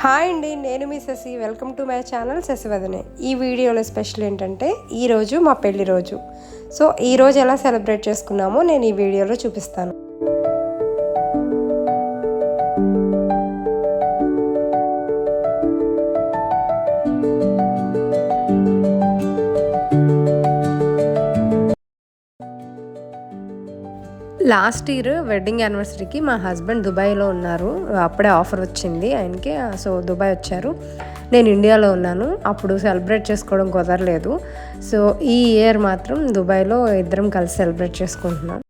Hi అండి, నేను మీ Sasi. Welcome to my channel Sasivadane. ఈ వీడియోలో స్పెషల్ ఏంటంటే ఈరోజు మా పెళ్లి రోజు. సో ఈరోజు ఎలా సెలబ్రేట్ చేసుకున్నామో నేను ఈ వీడియోలో చూపిస్తాను. లాస్ట్ ఇయర్ వెడ్డింగ్ యానివర్సరీకి మా హస్బెండ్ దుబాయ్లో ఉన్నారు. అప్పుడే ఆఫర్ వచ్చింది ఆయనకి. సో దుబాయ్ వచ్చారు, నేను ఇండియాలో ఉన్నాను. అప్పుడు సెలబ్రేట్ చేసుకోవడం కుదరలేదు. సో ఈ ఇయర్ మాత్రం దుబాయ్లో ఇద్దరం కలిసి సెలబ్రేట్ చేసుకుంటున్నాం.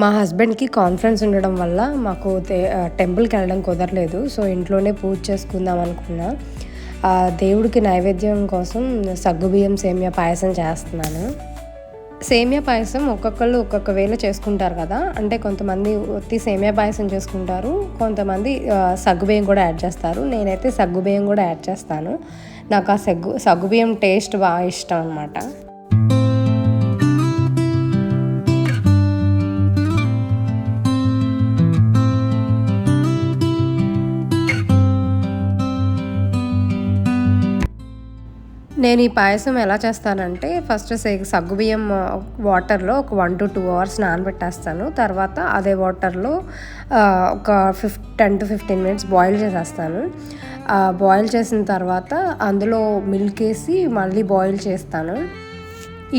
మా హస్బెండ్కి కాన్ఫరెన్స్ ఉండడం వల్ల మాకు టెంపుల్కి వెళ్ళడం కుదరలేదు. సో ఇంట్లోనే పూజ చేసుకుందాం అనుకున్నా. దేవుడికి నైవేద్యం కోసం సగ్గుబియ్యం సేమియా పాయసం చేస్తున్నాను. సేమియా పాయసం ఒక్కొక్కళ్ళు ఒక్కొక్క వేలో చేసుకుంటారు కదా. అంటే కొంతమంది ఒత్తి సేమియా పాయసం చేసుకుంటారు, కొంతమంది సగ్గుబియ్యం కూడా యాడ్ చేస్తారు. నేనైతే సగ్గుబియ్యం కూడా యాడ్ చేస్తాను. నాకు ఆ సగ్గుబియ్యం టేస్ట్ బాగా ఇష్టం అన్నమాట. నేను ఈ పాయసం ఎలా చేస్తానంటే ఫస్ట్ సగ్గుబియ్యం వాటర్లో ఒక 1 to 2 hours నానబెట్టేస్తాను. తర్వాత అదే వాటర్లో ఒక 10 to 15 minutes బాయిల్ చేసేస్తాను. బాయిల్ చేసిన తర్వాత అందులో మిల్క్ వేసి మళ్ళీ బాయిల్ చేస్తాను.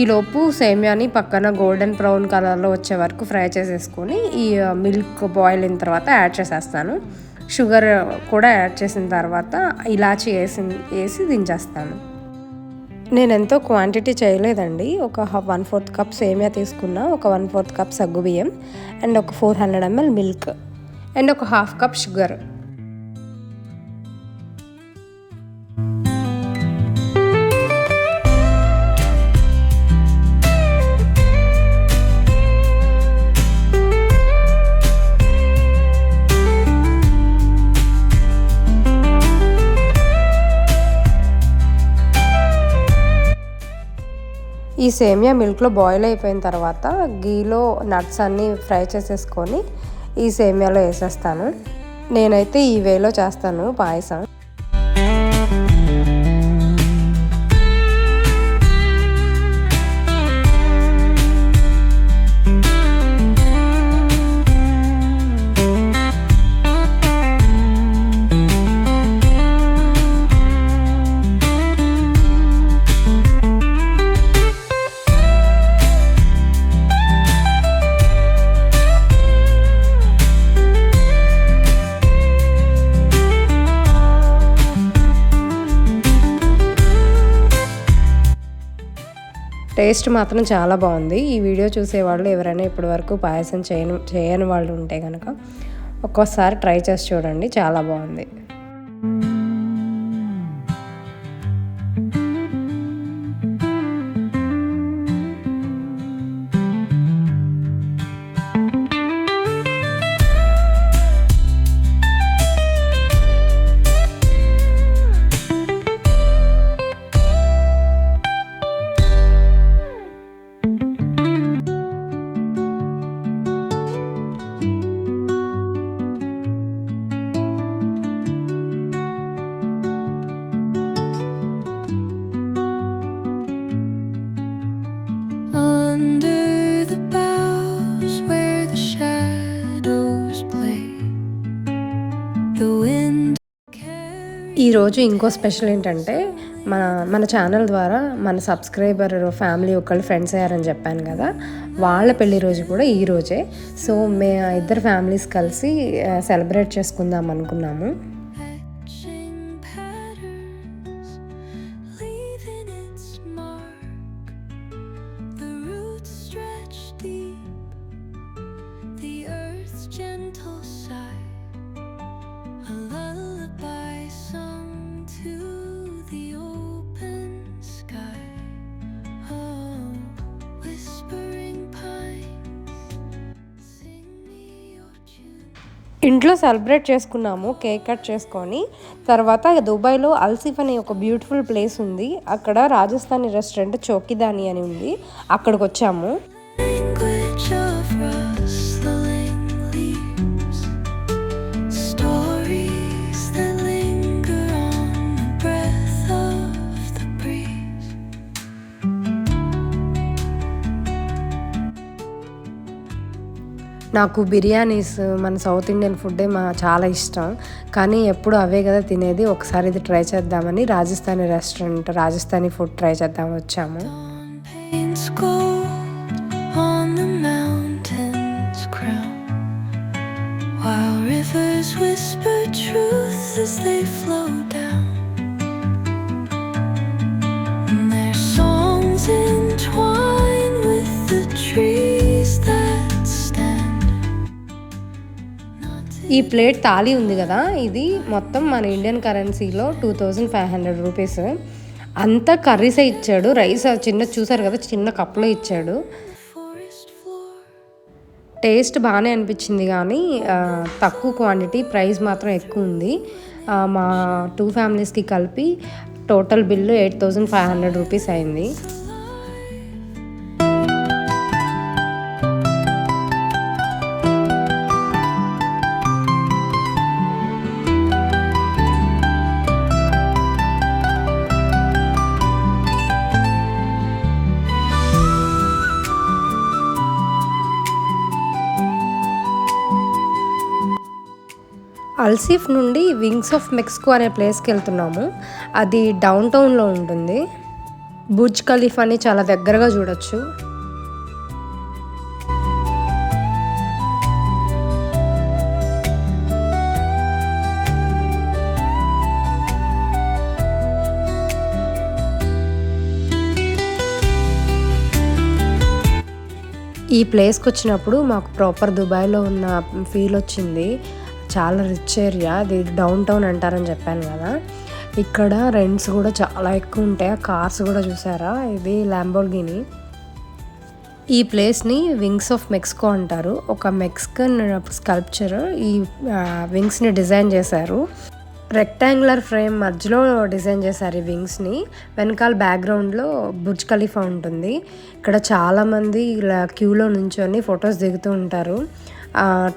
ఈలోపు సేమియాని పక్కన గోల్డెన్ బ్రౌన్ కలర్లో వచ్చే వరకు ఫ్రై చేసేసుకొని ఈ మిల్క్ బాయిల్ అయిన తర్వాత యాడ్ చేసేస్తాను. షుగర్ కూడా యాడ్ చేసిన తర్వాత ఇలాచీ వేసి దించేస్తాను. నేను ఎంతో క్వాంటిటీ చేయలేదండి. ఒక 1/4 కప్ సేమియా తీసుకున్నా, ఒక 1/4 కప్ సగ్గుబియ్యం అండ్ ఒక 400 ml మిల్క్ అండ్ ఒక 1/2 కప్ షుగర్. ఈ సేమియా మిల్క్లో బాయిల్ అయిపోయిన తర్వాత గీలో నట్స్ అన్నీ ఫ్రై చేసేసుకొని ఈ సేమియాలో వేసేస్తాను. నేనైతే ఈ వేలో చేస్తాను పాయసం. టేస్ట్ మాత్రం చాలా బాగుంది. ఈ వీడియో చూసేవాళ్ళు ఎవరైనా ఇప్పటివరకు పాయసం చేయని వాళ్ళు ఉంటే కనుక ఒక్కోసారి ట్రై చేసి చూడండి, చాలా బాగుంది. ఈరోజు ఇంకో స్పెషల్ ఏంటంటే మన ఛానల్ ద్వారా మన సబ్స్క్రైబర్ ఫ్యామిలీ ఒకళ్ళు ఫ్రెండ్స్ అయ్యారని చెప్పాను కదా, వాళ్ళ పెళ్లి రోజు కూడా ఈరోజే. సో ఇద్దరు ఫ్యామిలీస్ కలిసి సెలబ్రేట్ చేసుకుందాం అనుకున్నాము. whispering pines ఇంట్లో సెలబ్రేట్ చేసుకున్నాము, కేక్ కట్ చేసుకొని. తర్వాత దుబాయ్లో అల్సిఫ్ అనే ఒక బ్యూటిఫుల్ ప్లేస్ ఉంది, అక్కడ రాజస్థానీ రెస్టారెంట్ చౌకీదాని అని ఉంది, అక్కడికి వచ్చాము. నాకు బిర్యానీస్ మన సౌత్ ఇండియన్ ఫుడ్డే చాలా ఇష్టం, కానీ ఎప్పుడు అవే కదా తినేది. ఒకసారి ఇది ట్రై చేద్దామని Rajasthani restaurant, Rajasthani food try చేద్దామని వచ్చాము. ఈ ప్లేట్ థాలీ ఉంది కదా, ఇది మొత్తం మన ఇండియన్ కరెన్సీలో 2500 రూపీస్. అంతా కర్రీసే ఇచ్చాడు, రైస్ చిన్న చూసారు కదా చిన్న కప్లో ఇచ్చాడు. టేస్ట్ బాగానే అనిపించింది, కానీ తక్కువ క్వాంటిటీ, ప్రైస్ మాత్రం ఎక్కువ ఉంది. మా 2 ఫ్యామిలీస్కి కలిపి టోటల్ బిల్లు 8500 రూపీస్ అయింది. అల్సిఫ్ నుండి వింగ్స్ ఆఫ్ మెక్సికో అనే ప్లేస్కి వెళ్తున్నాము. అది డౌన్ టౌన్లో ఉంటుంది. బుర్జ్ ఖలీఫాని చాలా దగ్గరగా చూడొచ్చు. ఈ ప్లేస్కి వచ్చినప్పుడు మాకు ప్రాపర్ దుబాయ్లో ఉన్న ఫీల్ వచ్చింది. చాలా రిచ్ ఏరియా, అది డౌన్ టౌన్ అంటారని చెప్పాను కదా. ఇక్కడ రెంట్స్ కూడా చాలా ఎక్కువ ఉంటాయి. కార్స్ కూడా చూసారా, ఇది ల్యాంబోర్గిని. ఈ ప్లేస్ని వింగ్స్ ఆఫ్ మెక్సికో అంటారు. ఒక మెక్సికన్ స్కల్ప్చర్ ఈ వింగ్స్ని డిజైన్ చేశారు. రెక్టాంగులర్ ఫ్రేమ్ మధ్యలో డిజైన్ చేశారు ఈ వింగ్స్ని. వెనకాల బ్యాక్గ్రౌండ్లో బుర్జ్ ఖలీఫా ఉంటుంది. ఇక్కడ చాలామంది ఇలా క్యూలో నుంచొని ఫొటోస్ దిగుతూ ఉంటారు.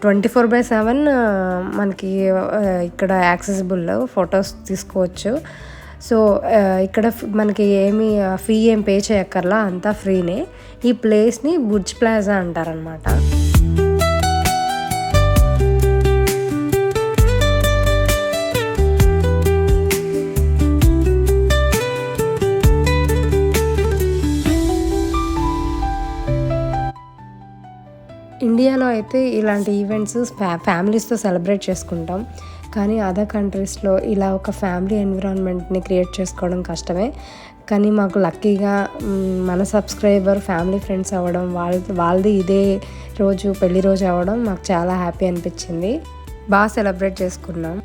24/7 మనకి ఇక్కడ యాక్సెసిబుల్, ఫొటోస్ తీసుకోవచ్చు. సో ఇక్కడ మనకి ఫీ ఏం పే చేయక్కర్లా, అంతా ఫ్రీనే. ఈ ప్లేస్ని బుర్జ్ ప్లాజా అంటారనమాట. ఇండియాలో అయితే ఇలాంటి ఈవెంట్స్ ఫ్యామిలీస్తో సెలబ్రేట్ చేసుకుంటాం, కానీ అదర్ కంట్రీస్లో ఇలా ఒక ఫ్యామిలీ ఎన్విరాన్మెంట్ని క్రియేట్ చేసుకోవడం కష్టమే. కానీ మాకు లక్కీగా మన సబ్స్క్రైబర్ ఫ్యామిలీ ఫ్రెండ్స్ అవ్వడం, వాళ్ళది ఇదే రోజు పెళ్లి రోజు అవ్వడం మాకు చాలా హ్యాపీ అనిపించింది. బాగా సెలబ్రేట్ చేసుకున్నాం.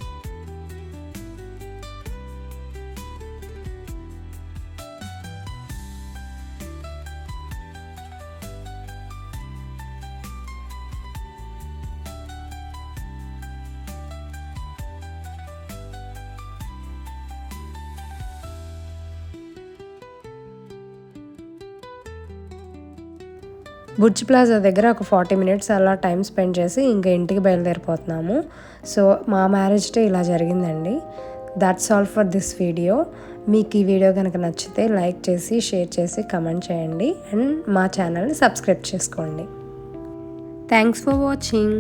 బుర్జ్ ప్లాజా దగ్గర ఒక 40 minutes అలా టైం స్పెండ్ చేసి ఇంకా ఇంటికి బయలుదేరిపోతున్నాము. సో మా మ్యారేజ్ డే ఇలా జరిగిందండి. That's all for this video. మీకు ఈ వీడియో కనుక నచ్చితే లైక్ చేసి, షేర్ చేసి, కమెంట్ చేయండి అండ్ మా ఛానల్ని సబ్స్క్రైబ్ చేసుకోండి. Thanks for watching.